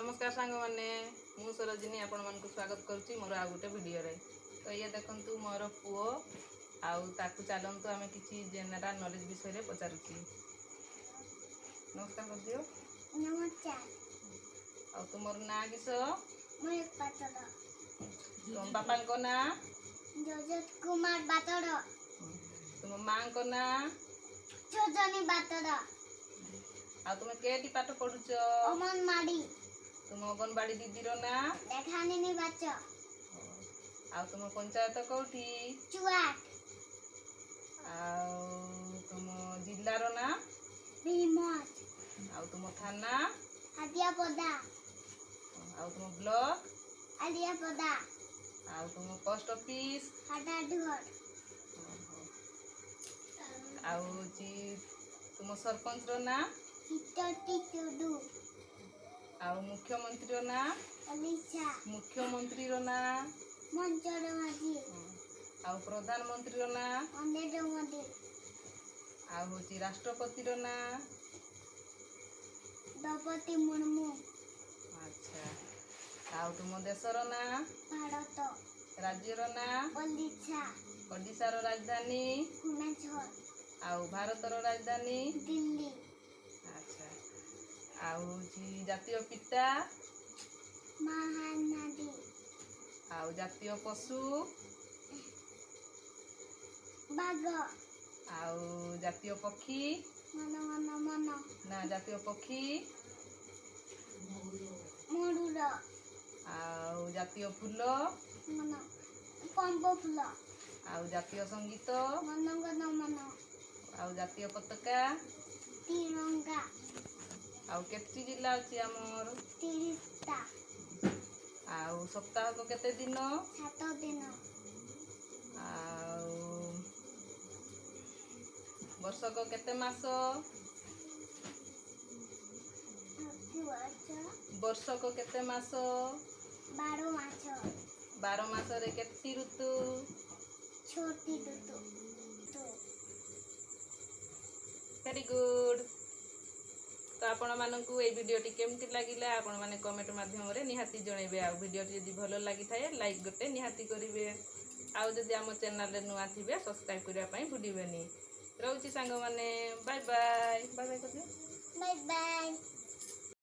नमस्कार सांग मैंने मु सरोजिनी आपण मन को स्वागत करुच्ची मोर आ गोटे वीडियो रे। तो ये देखंतु मोर पुओ आउ ताकू चलतु आम कि जेनेराल नॉलेज विषय पचारुची। नमस्कार कर दियो। नमस्कार। आ तुमर ना किस? मयूर बातड़। तुम बापा को ना? जोजत कुमार बातड़। तुम माँ को ना? जोजनी बातड़। आ तुम केटी पाठ पढ़ुच? अमनमाड़ी। तुम अंगनवाड़ी दीदीर ना? लेखानिनी बाच। आ तुम पंचायत कौटी? चुआट। आ तुम जिल्लार ना? भीमत। आ तुम थाना? आदियापदा। आ तुम ब्लॉक? आदियापदा। आ तुम पोस्ट ऑफिस? हाटाढुर। आ तुम सरपंच रो ना? हितटी टुडू। आ मुख्यमंत्री रो ना? अलिसा। मुख्यमंत्री रो ना? मंचर माझी। आ प्रधानमंत्री रो ना? अंदेर मोदी। आ राष्ट्रपति रो ना? द्रौपदी मुर्मू। अच्छा। आ तुम देशर ना? भारत। राज्यर ना? ओडिशा। ओडिशार राजधानी? भुवनेश्वर। आ भारतर राजधानी? दिल्ली। अच्छा। आ जातीय पिता? महानदी। आ जातीय पशु? बाघ। आ जातीय पक्षी? मन मन मन। ना जातीय पक्षी? मरुर। आ जातीय फूल? मन पंप फूल। आ जातीय संगीत? मन गण मन। आ जातीय पताका? तिरंगा। आ केतटी जिल्ला अछि हमर? 30टा। आ सप्ताह को केते दिन? 7 दिन। आ वर्ष को केते मास? वर्ष को केते मास? 12 मास। 12 मास रे केतटी ऋतु? छोटी ऋतु। Very good. तो आपण मानकू ए वीडियोटी केमती लागिला आपण माने कमेंट माध्यम रे निहाती जणेबे। आ वीडियोटी यदि भलो लागि थाए लाइक गोटे निहाती करिवे। आ जदि आम चैनल रे नुआ थिबे सब्सक्राइब करिया पई भूलिबेनी। रहउची सांग माने बाय बाय। बाय बाय कर दियो। Bye bye.